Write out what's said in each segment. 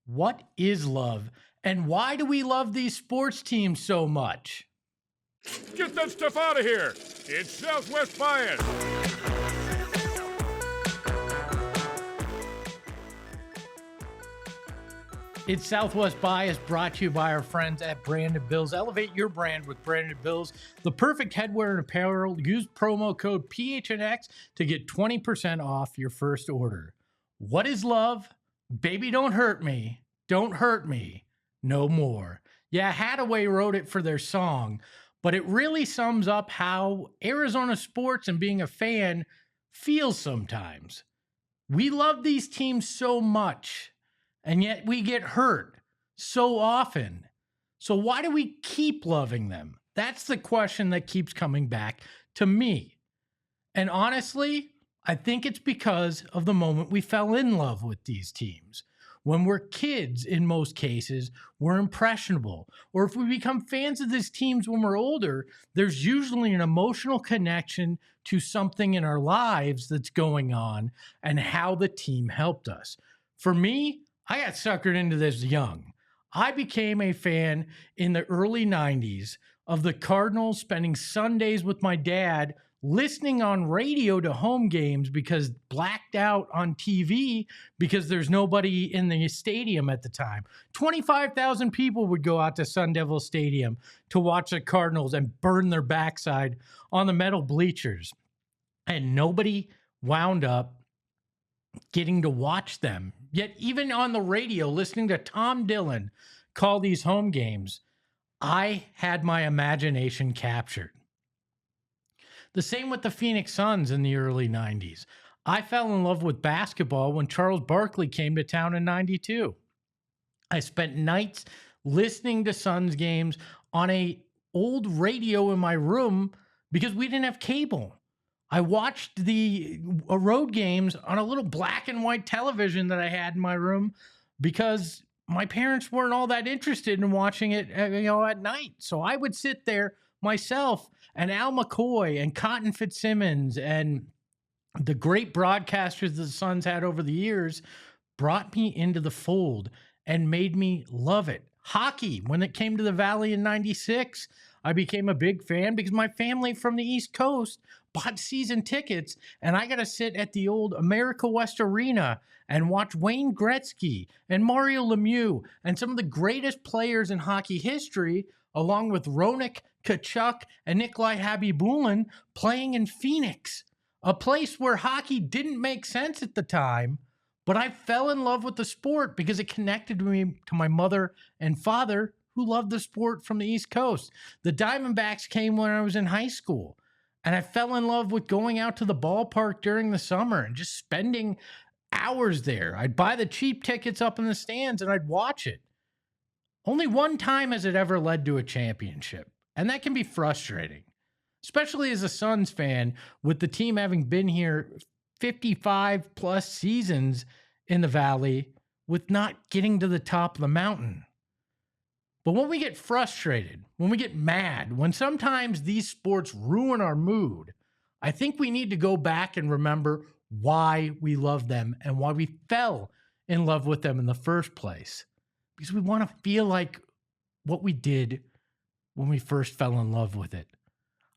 What is love? And why do we love these sports teams so much? Get that stuff out of here. It's Southwest Bias. It's Southwest Bias, brought to you by our friends at Branded Bills. Elevate your brand with Branded Bills, the perfect headwear and apparel. Use promo code PHNX to get 20% off your first order. What is love? Baby, don't hurt me. Don't hurt me. No more. Yeah, Hadaway wrote it for their song, but it really sums up how Arizona sports and being a fan feels sometimes. We love these teams so much, and yet we get hurt so often. So why do we keep loving them? That's the question that keeps coming back to me. And honestly, I think it's because of the moment we fell in love with these teams. When we're kids, in most cases, we're impressionable. Or if we become fans of these teams when we're older, there's usually an emotional connection to something in our lives that's going on and how the team helped us. For me, I got suckered into this young. I became a fan in the early 90s of the Cardinals, spending Sundays with my dad, listening on radio to home games because blacked out on TV because there's nobody in the stadium at the time. 25,000 people would go out to Sun Devil Stadium to watch the Cardinals and burn their backside on the metal bleachers. And nobody wound up getting to watch them. Yet even on the radio, listening to Tom Dillon call these home games, I had my imagination captured. The same with the Phoenix Suns in the early 90s. I fell in love with basketball when Charles Barkley came to town in 92. I spent nights listening to Suns games on a old radio in my room because we didn't have cable. I watched the road games on a little black and white television that I had in my room because my parents weren't all that interested in watching it, at night. So I would sit there myself, and Al McCoy and Cotton Fitzsimmons and the great broadcasters the Suns had over the years brought me into the fold and made me love it. Hockey, when it came to the Valley in 96, I became a big fan because my family from the East Coast bought season tickets, and I got to sit at the old America West Arena and watch Wayne Gretzky and Mario Lemieux and some of the greatest players in hockey history, along with Ronik, Kachuk, and Nikolai Habibulin playing in Phoenix, a place where hockey didn't make sense at the time, but I fell in love with the sport because it connected me to my mother and father who loved the sport from the East Coast. The Diamondbacks came when I was in high school, and I fell in love with going out to the ballpark during the summer and just spending hours there. I'd buy the cheap tickets up in the stands and I'd watch it. Only one time has it ever led to a championship, and that can be frustrating, especially as a Suns fan with the team having been here 55 plus seasons in the Valley with not getting to the top of the mountain. But when we get frustrated, when we get mad, when sometimes these sports ruin our mood, I think we need to go back and remember why we love them and why we fell in love with them in the first place. Because we want to feel like what we did when we first fell in love with it.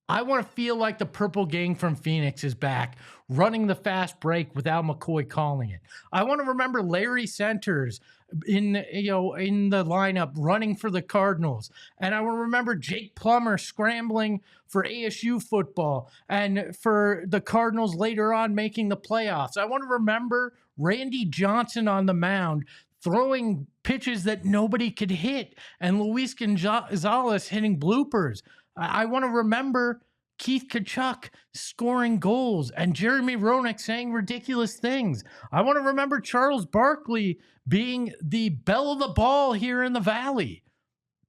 I want to feel like the Purple Gang from Phoenix is back, running the fast break without McCoy calling it. I want to remember Larry Centers in the lineup running for the Cardinals. And I want to remember Jake Plummer scrambling for ASU football and for the Cardinals later on making the playoffs. I want to remember Randy Johnson on the mound throwing pitches that nobody could hit, and Luis Gonzalez hitting bloopers. I want to remember Keith Kachuk scoring goals and Jeremy Roenick saying ridiculous things. I want to remember Charles Barkley being the belle of the ball here in the Valley.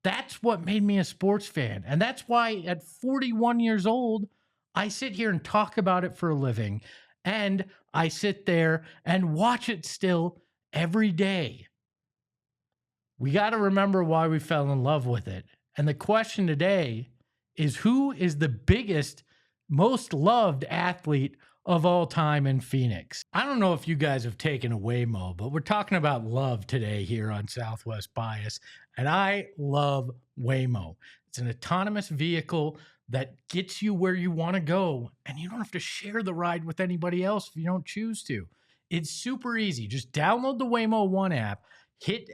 That's what made me a sports fan. And that's why at 41 years old, I sit here and talk about it for a living. And I sit there and watch it still every day. We got to remember why we fell in love with it. And the question today is, who is the biggest, most loved athlete of all time in Phoenix. I don't know if you guys have taken a Waymo, but we're talking about love today here on Southwest Bias, and I love Waymo. It's an autonomous vehicle that gets you where you want to go, and you don't have to share the ride with anybody else if you don't choose to. It's super easy. Just download the Waymo One app, hit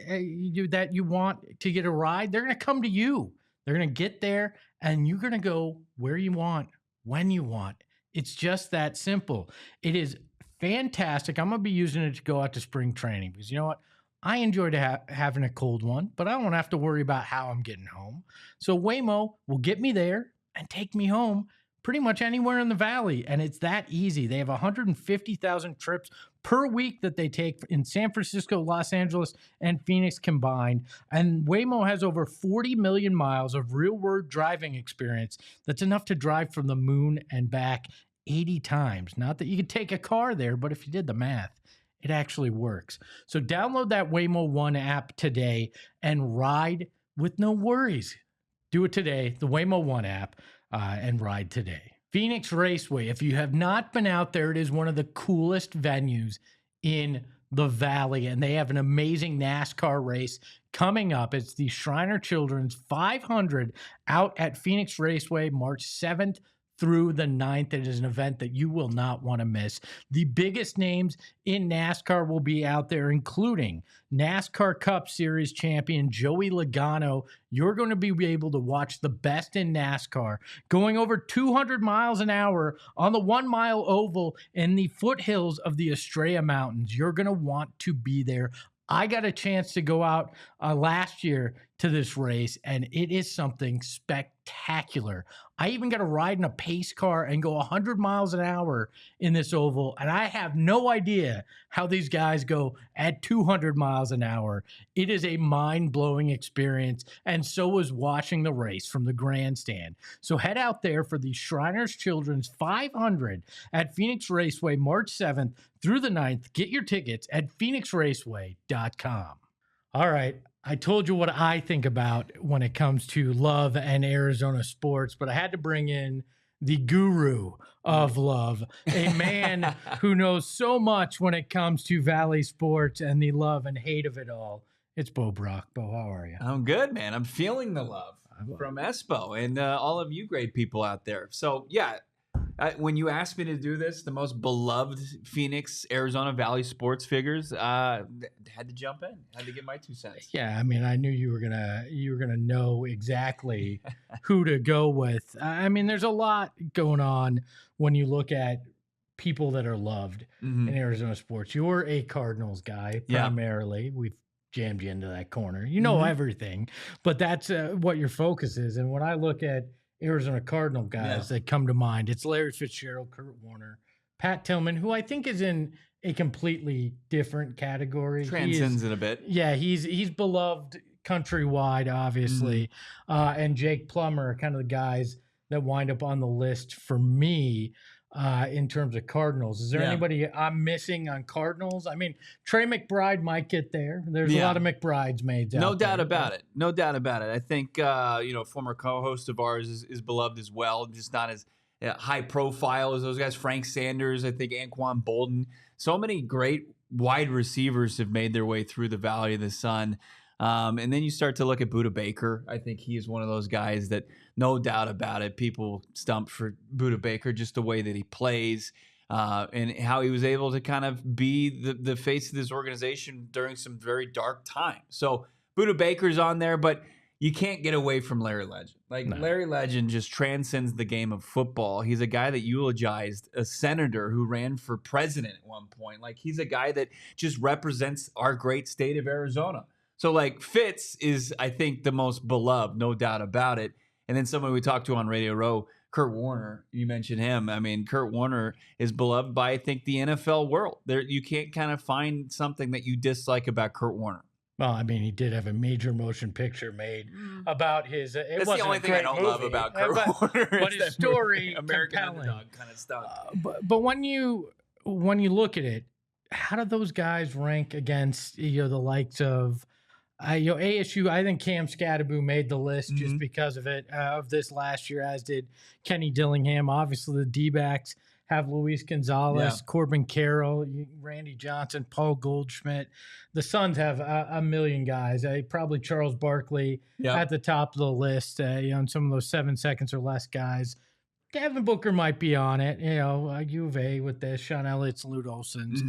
that you want to get a ride. They're going to come to you. They're going to get there, and you're going to go where you want, when you want. It's just that simple. It is fantastic. I'm going to be using it to go out to spring training because you know what? I enjoy having a cold one, but I don't have to worry about how I'm getting home. So Waymo will get me there and take me home pretty much anywhere in the valley. And it's that easy. They have 150,000 trips per week that they take in San Francisco, Los Angeles, and Phoenix combined. And Waymo has over 40 million miles of real-world driving experience. That's enough to drive from the moon and back 80 times. Not that you could take a car there, but if you did the math, it actually works. So download that Waymo One app today and ride with no worries. Do it today, the Waymo One app, and ride today. Phoenix Raceway, if you have not been out there, it is one of the coolest venues in the Valley, and they have an amazing NASCAR race coming up. It's the Shriner Children's 500 out at Phoenix Raceway, March 7th through the 9th. It is an event that you will not want to miss. The biggest names in NASCAR will be out there, including NASCAR Cup Series champion Joey Logano. You're going to be able to watch the best in NASCAR going over 200 miles an hour on the 1 mile oval in the foothills of the Estrella Mountains. You're going to want to be there. I got a chance to go out last year to this race, and it is something spectacular. I even got to ride in a pace car and go 100 miles an hour in this oval, and I have no idea how these guys go at 200 miles an hour. It is a mind-blowing experience, and so is watching the race from the grandstand. So head out there for the Shriners Children's 500 at Phoenix Raceway, March 7th through the 9th. Get your tickets at phoenixraceway.com. All right. I told you what I think about when it comes to love and Arizona sports, but I had to bring in the guru of love, a man who knows so much when it comes to Valley sports and the love and hate of it all. It's Bo Brock. Bo, how are you? I'm good, man. I'm feeling the love from Espo and all of you great people out there. So, yeah, when you asked me to do this, the most beloved Phoenix, Arizona Valley sports figures, had to jump in, had to get my 2 cents. Yeah, I mean, I knew you were gonna know exactly who to go with. I mean, there's a lot going on when you look at people that are loved in Arizona sports. You're a Cardinals guy primarily. We've jammed you into that corner. You know everything, but that's what your focus is. And when I look at Arizona Cardinal guys that come to mind, it's Larry Fitzgerald, Kurt Warner, Pat Tillman, who I think is in a completely different category. Transcends it a bit. Yeah, he's beloved countrywide, obviously. And Jake Plummer are kind of the guys that wind up on the list for me in terms of Cardinals. Is there anybody I'm missing on Cardinals? I mean, Trey McBride might get there. There's a lot of McBrides made. No doubt about it. No doubt about it. I think, former co-host of ours is beloved as well, just not as high profile as those guys. Frank Sanders, I think Anquan Bolden. So many great wide receivers have made their way through the Valley of the Sun. And then you start to look at Budda Baker. I think he is one of those guys that, no doubt about it, people stump for Budda Baker, just the way that he plays and how he was able to kind of be the face of this organization during some very dark times. So Budda Baker's on there, but you can't get away from Larry Legend. Larry Legend just transcends the game of football. He's a guy that eulogized a senator who ran for president at one point. He's a guy that just represents our great state of Arizona. So, Fitz is, I think, the most beloved, no doubt about it. And then someone we talked to on Radio Row, Kurt Warner, you mentioned him. I mean, Kurt Warner is beloved by, I think, the NFL world. You can't kind of find something that you dislike about Kurt Warner. Well, I mean, he did have a major motion picture made about his. That's the only thing I don't love about Kurt Warner. But his story, American compelling. Underdog kind of stuff. But when you look at it, how do those guys rank against the likes of? ASU, I think Cam Scadaboo made the list just because of it, of this last year, as did Kenny Dillingham. Obviously, the D-backs have Luis Gonzalez, Yeah. Corbin Carroll, Randy Johnson, Paul Goldschmidt. The Suns have a million guys. Probably Charles Barkley at the top of the list. And some of those 7 seconds or less guys. Devin Booker might be on it. U of A with the Sean Elliott's, Lute Olson's,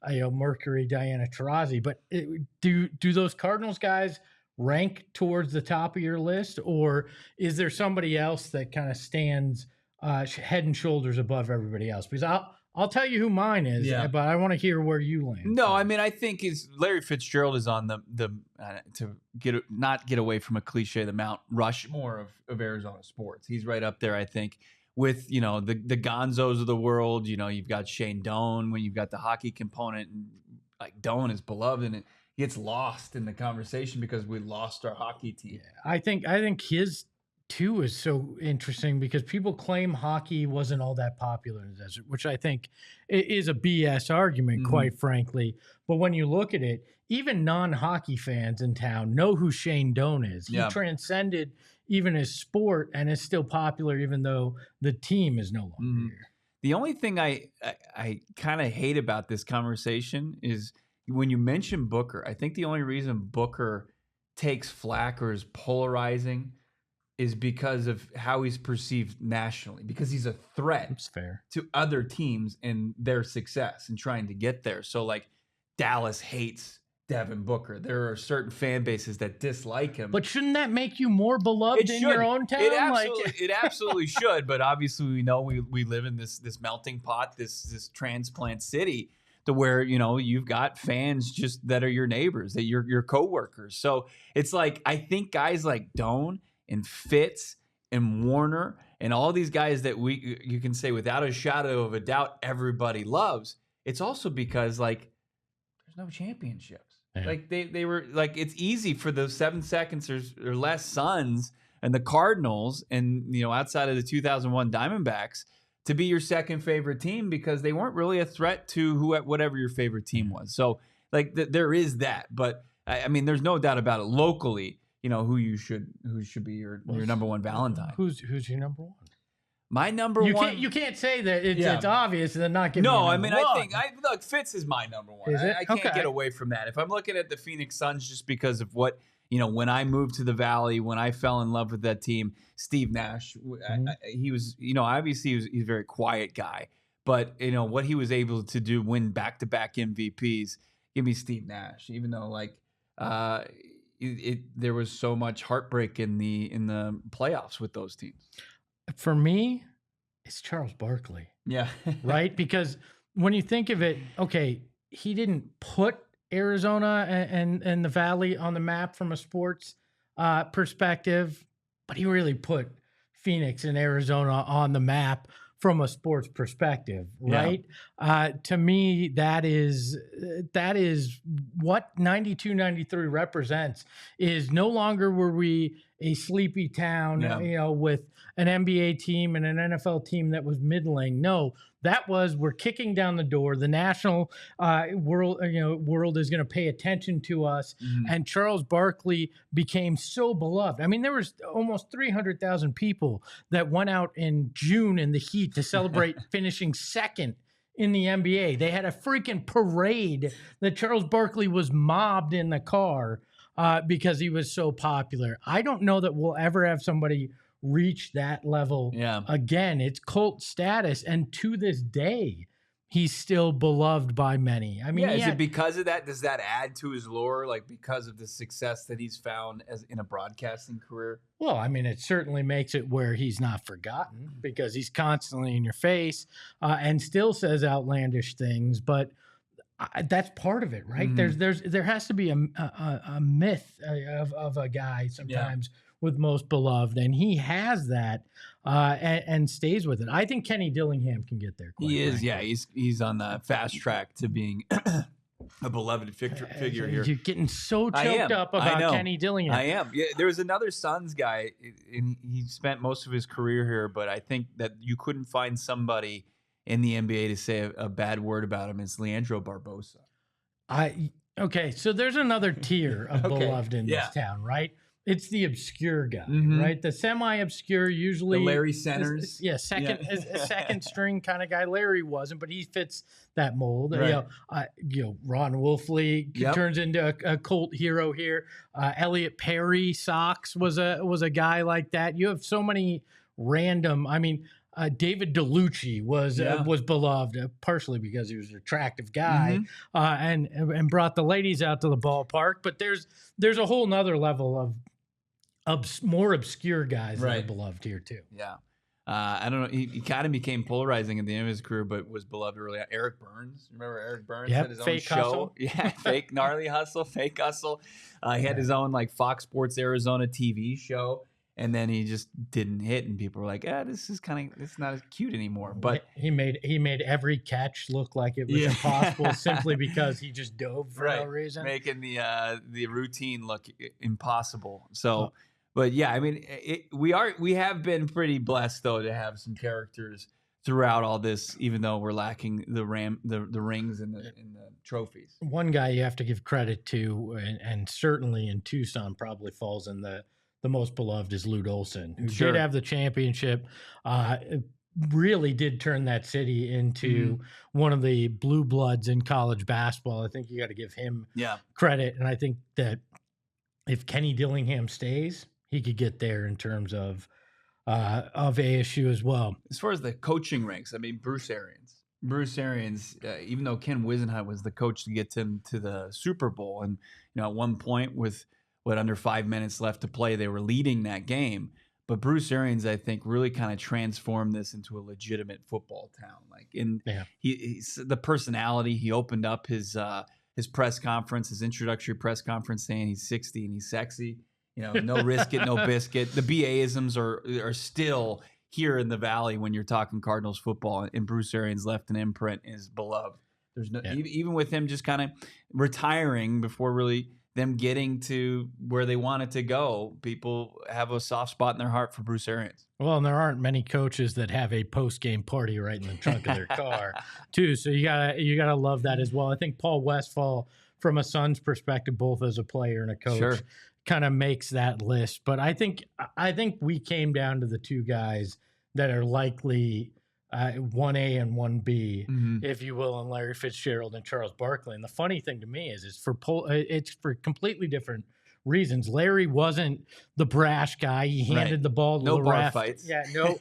Mercury, Diana Taurasi. But do those Cardinals guys rank towards the top of your list, or is there somebody else that kind of stands head and shoulders above everybody else? Because I'll tell you who mine is, but I want to hear where you land. No, I mean, I think Larry Fitzgerald is on the to not get away from a cliche, the Mount Rushmore of Arizona sports. He's right up there, I think, with the Gonzos of the world. You've got Shane Doan when you've got the hockey component, and like Doan is beloved, and it gets lost in the conversation because we lost our hockey team. Yeah, I think his too is so interesting because people claim hockey wasn't all that popular in the desert, which I think is a BS argument, quite frankly. But when you look at it, even non-hockey fans in town know who Shane Doan is. He transcended even his sport and is still popular, even though the team is no longer here. The only thing I kind of hate about this conversation is when you mention Booker. I think the only reason Booker takes flack or is polarizing is because of how he's perceived nationally, because he's a threat to other teams and their success and trying to get there. So like Dallas hates Devin Booker. There are certain fan bases that dislike him. But shouldn't that make you more beloved in your own town? It absolutely should. But obviously we know we live in this melting pot, this transplant city, to where you've got fans just that are your neighbors, that your coworkers. So it's like, I think guys like Doan and Fitz and Warner and all these guys that you can say without a shadow of a doubt everybody loves. It's also because like there's no championships. Yeah. Like they were like, it's easy for those 7 seconds or less Suns and the Cardinals and outside of the 2001 Diamondbacks to be your second favorite team because they weren't really a threat to whatever your favorite team was. So like there is that, but I mean, there's no doubt about it. Locally, who should be your number one Valentine. Who's your number one? My number one. You can't say that it's obvious and then not give me No, a I mean, one. I think Fitz is my number one. Is it? I can't get away from that. If I'm looking at the Phoenix Suns just because of what when I moved to the Valley, when I fell in love with that team, Steve Nash, he was, obviously he's a very quiet guy, but what he was able to do, win back-to-back MVPs, give me Steve Nash, even though like there was so much heartbreak in the playoffs with those teams. For me, it's Charles Barkley. Yeah. Right? Because when you think of it, okay, he didn't put Arizona and the Valley on the map from a sports perspective, but he really put Phoenix and Arizona on the map from a sports perspective, right? Yeah. To me, that is what 92-93 represents. Is no longer were we a sleepy town, with an NBA team and an NFL team that was middling. No, that was, we're kicking down the door. The national world is going to pay attention to us. And Charles Barkley became so beloved. I mean, there was almost 300,000 people that went out in June in the heat to celebrate finishing second in the NBA. They had a freaking parade that Charles Barkley was mobbed in the car because he was so popular. I don't know that we'll ever have somebody reach that level again. It's cult status, and to this day, he's still beloved by many. I mean, is it because of that? Does that add to his lore, like because of the success that he's found as in a broadcasting career? Well, I mean, it certainly makes it where he's not forgotten because he's constantly in your face and still says outlandish things, but that's part of it, right? There has to be a myth of a guy sometimes with most beloved, and he has that and stays with it. I think Kenny Dillingham can get there. He is, he's on the fast track to being a beloved figure here. You're getting so choked up about Kenny Dillingham. I am. Yeah, there was another Suns guy, and he spent most of his career here, but I think that you couldn't find somebody in the NBA to say a bad word about him. It's Leandro Barbosa. Okay, so there's another tier of beloved in this town, right? It's the obscure guy, right? The semi-obscure, usually the Larry Centers. Second string kind of guy. Larry wasn't, but he fits that mold. Right. Ron Wolfley turns into a cult hero here. Elliot Perry Sox was a guy like that. You have so many random. I mean, David DeLucci was beloved partially because he was an attractive guy and brought the ladies out to the ballpark. But there's a whole nother level of more obscure guys that are beloved here too. Yeah. I don't know. He kind of became polarizing at the end of his career, but was beloved early on. Eric Burns. Remember Eric Burns had his own show? Hustle. Yeah, fake gnarly hustle, fake hustle. He had his own like Fox Sports Arizona TV show, and then he just didn't hit, and people were like, this is not as cute anymore. But he made every catch look like it was impossible simply because he just dove for no reason, making the routine look impossible. So. But yeah, I mean, we have been pretty blessed though to have some characters throughout all this, even though we're lacking the rings and the trophies. One guy you have to give credit to, and certainly in Tucson probably falls in the most beloved, is Lute Olson, who did have the championship. Really did turn that city into one of the blue bloods in college basketball. I think you got to give him credit, and I think that if Kenny Dillingham stays, he could get there in terms of ASU as well. As far as the coaching ranks, I mean, Bruce Arians, even though Ken Wisenhunt was the coach to get him to the Super Bowl, and at one point with under 5 minutes left to play, they were leading that game. But Bruce Arians, I think, really kind of transformed this into a legitimate football town. Like, he's the personality. He opened up his press conference, his introductory press conference, saying he's 60 and he's sexy. No risk it, no biscuit. The BA-isms are still here in the Valley when you're talking Cardinals football, and Bruce Arians left an imprint and is beloved. There's no even with him just kind of retiring before really them getting to where they wanted to go. People have a soft spot in their heart for Bruce Arians. Well, and there aren't many coaches that have a post-game party right in the trunk of their car, too. So you gotta love that as well. I think Paul Westphal, from a Suns perspective, both as a player and a coach, kind of makes that list. But I think we came down to the two guys that are likely 1A and 1B, if you will, and Larry Fitzgerald and Charles Barkley. And the funny thing to me is it's for completely different reasons. Larry wasn't the brash guy. He handed the ball to the ref. No bar fights. Yeah, no.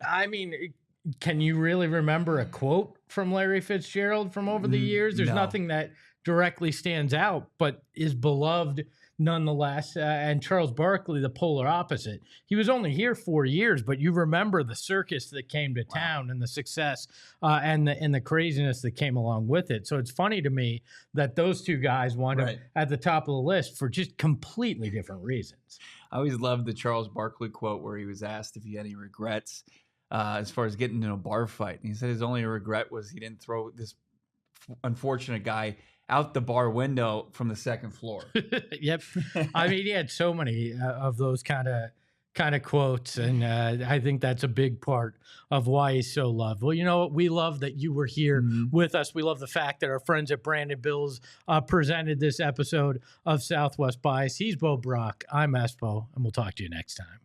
I mean, can you really remember a quote from Larry Fitzgerald from over the years? There's nothing that directly stands out, but is beloved nonetheless. And Charles Barkley, the polar opposite. He was only here 4 years, but you remember the circus that came to town and the success and the craziness that came along with it. So it's funny to me that those two guys wound up at the top of the list for just completely different reasons. I always loved the Charles Barkley quote where he was asked if he had any regrets as far as getting in a bar fight. And he said his only regret was he didn't throw this unfortunate guy out the bar window from the second floor. Yep. I mean, he had so many of those kind of quotes, and I think that's a big part of why he's so loved. Well, you know what? We love that you were here with us. We love the fact that our friends at Brandon Bills presented this episode of Southwest Bias. He's Bo Brock. I'm Espo, and we'll talk to you next time.